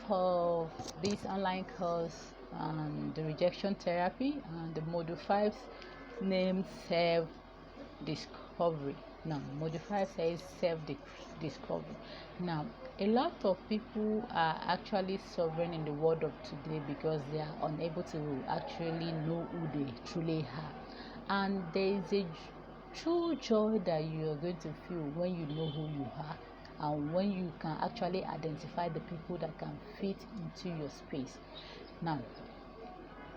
5 of this online course on the rejection therapy, and the module 5 name self discovery. Now module 5 says self discovery. Now a lot of people are actually suffering in the world of today because they are unable to actually know who they truly are, and there is a true joy that you are going to feel when you know who you are, and when you can actually identify the people that can fit into your space. Now,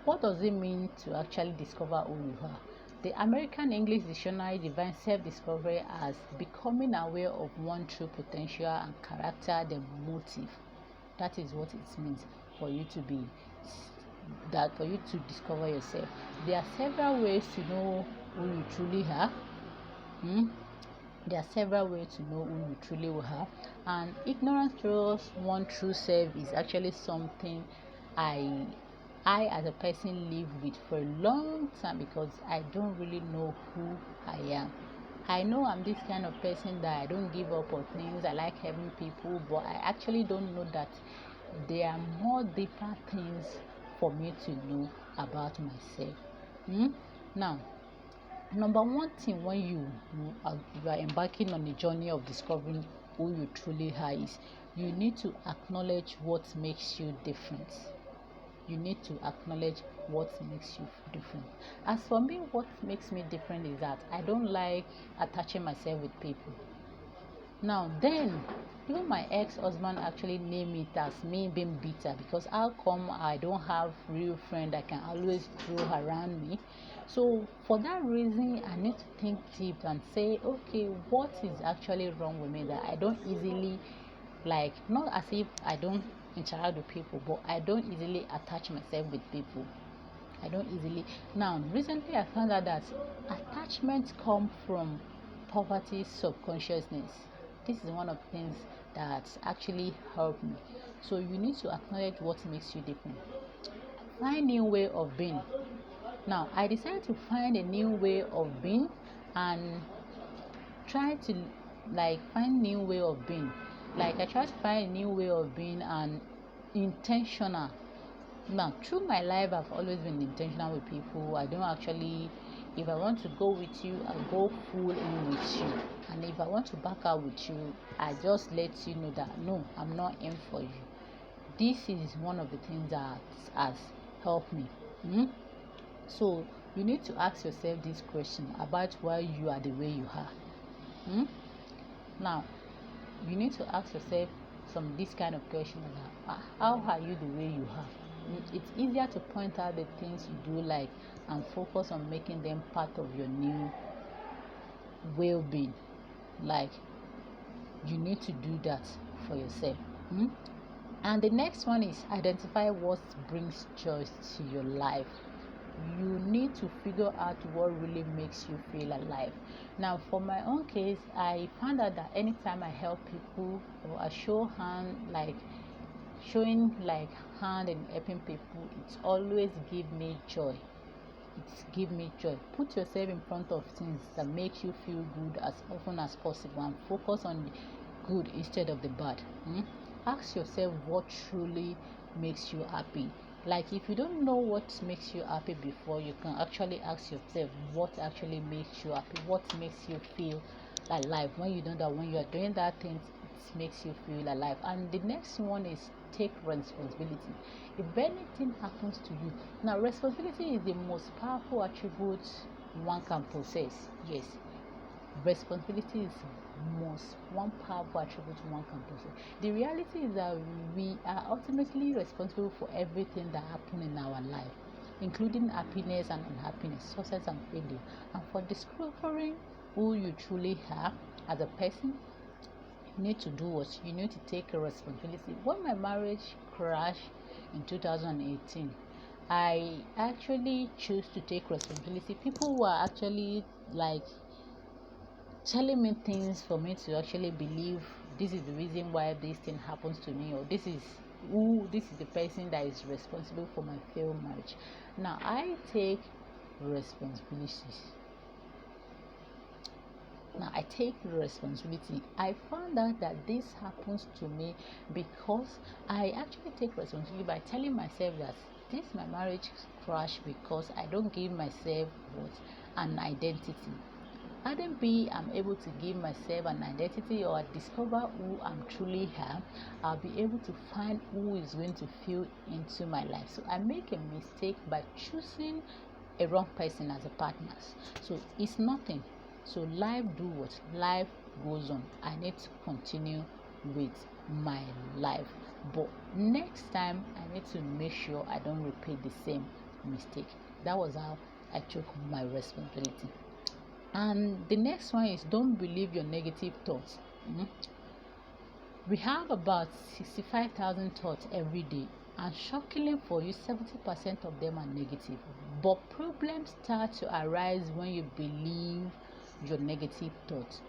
what does it mean to actually discover who you are? The American English Dictionary defines self-discovery as becoming aware of one's true potential and character, the motive. That is what it means for you to discover yourself. There are several ways to know who you truly are. There are several ways to know who you truly are, and ignorance towards one true self is actually something I as a person live with for a long time, because I don't really know who I am. I know I'm this kind of person that I don't give up on things. I like helping people, but I actually don't know that there are more deeper things for me to know about myself. Now, number one thing when you are embarking on a journey of discovering who you truly are is you need to acknowledge what makes you different. You need to acknowledge what makes you different. As for me, what makes me different is that I don't like attaching myself with people. Now then, even my ex-husband actually named it as me being bitter, because how come I don't have real friend I can always throw around me? So for that reason, I need to think deep and say, okay, what is actually wrong with me that I don't easily, not as if I don't interact with people, but I don't easily attach myself with people. I don't easily. Now, recently I found out that attachments come from poverty subconsciousness. This is one of the things that actually helped me. So you need to acknowledge what makes you different. Find new way of being. Now I decided to find a new way of being and try to find new way of being. I try to find a new way of being and intentional. Now through my life I've always been intentional with people. I don't actually, if I want to go with you, I'll go full in with you, and if I want to back out with you, I just let you know that no, I'm not in for you. This is one of the things that has helped me. So you need to ask yourself this question about why you are the way you are. Now you need to ask yourself this kind of question: how are you the way you are? It's easier to point out the things you do and focus on making them part of your new well-being. You need to do that for yourself. And the next one is identify what brings joy to your life. You need to figure out what really makes you feel alive. Now for my own case, I found out that anytime I help people or I show hand, showing hand in helping people, it's always give me joy. Put yourself in front of things that make you feel good as often as possible, and focus on the good instead of the bad. Ask yourself what truly makes you happy. If you don't know what makes you happy before, you can actually ask yourself what actually makes you happy, what makes you feel alive. When you know that when you are doing that thing, it makes you feel alive. And the next one is take responsibility. If anything happens to you, now responsibility is the most powerful attribute one can possess. Yes, responsibility is one powerful attribute one can possess. The reality is that we are ultimately responsible for everything that happens in our life, including happiness and unhappiness, success and failure. And for discovering who you truly are as a person, you need to do what? You need to take a responsibility. When my marriage crashed in 2018, I actually chose to take responsibility. People were actually telling me things for me to actually believe this is the reason why this thing happens to me, or this is the person that is responsible for my failed marriage. Now I take responsibilities. Now I take responsibility. I found out that this happens to me because I actually take responsibility by telling myself that this my marriage crashed because I don't give myself what an identity. Adding B, I'm able to give myself an identity or discover who I'm truly am. I'll be able to find who is going to fill into my life. So I make a mistake by choosing a wrong person as a partner. So it's nothing. So life do what? Life goes on. I need to continue with my life. But next time I need to make sure I don't repeat the same mistake. That was how I took my responsibility. And the next one is don't believe your negative thoughts. We have about 65,000 thoughts every day, and shockingly for you, 70% of them are negative. But problems start to arise when you believe your negative thoughts.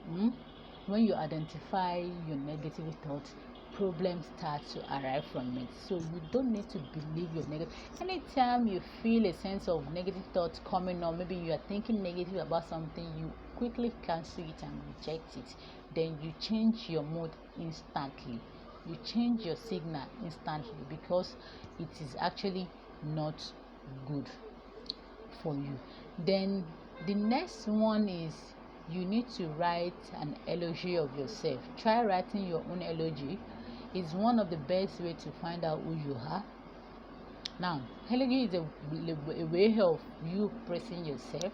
When you identify your negative thoughts, problems start to arrive from it. So you don't need to believe your negative. Anytime you feel a sense of negative thoughts coming on, maybe you are thinking negative about something, you quickly cancel it and reject it. Then you change your mood instantly. You change your signal instantly because it is actually not good for you. Then the next one is you need to write an elegy of yourself. Try writing your own elegy. Is one of the best way to find out who you are. Now, elegy is a way of you praising yourself,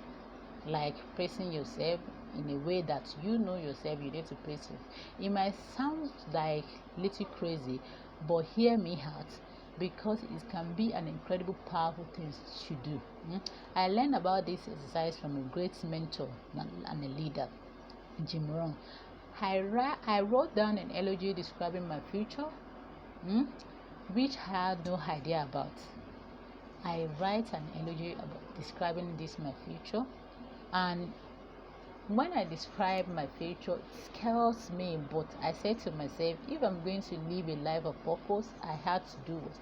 like praising yourself in a way that you know yourself. You need to praise yourself. It might sound like little crazy, but hear me out, because it can be an incredible powerful thing to do. I learned about this exercise from a great mentor and a leader, Jim Rohn. I wrote down an elegy describing my future, which I had no idea about. I write an elegy about describing this my future, and when I describe my future, it scares me, but I said to myself, if I'm going to live a life of purpose, I have to do what?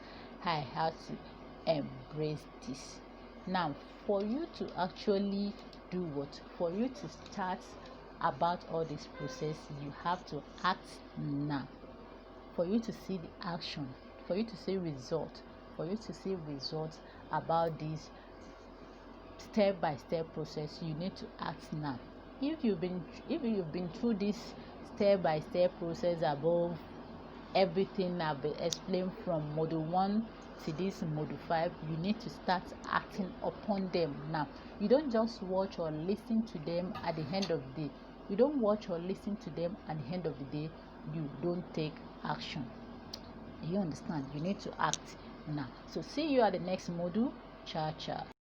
I have to embrace this. Now, for you to actually do what? For you to start about all this process, you have to act now. For you to see the action, for you to see result, for you to see results about this step-by-step process, you need to act now. If you've been through this step-by-step process above everything I've explained from module 1 to this module 5, you need to start acting upon them now. You don't just watch or listen to them at the end of the day. You don't watch or listen to them at the end of the day. You don't take action. You understand? You need to act now. So see you at the next module. Ciao, ciao.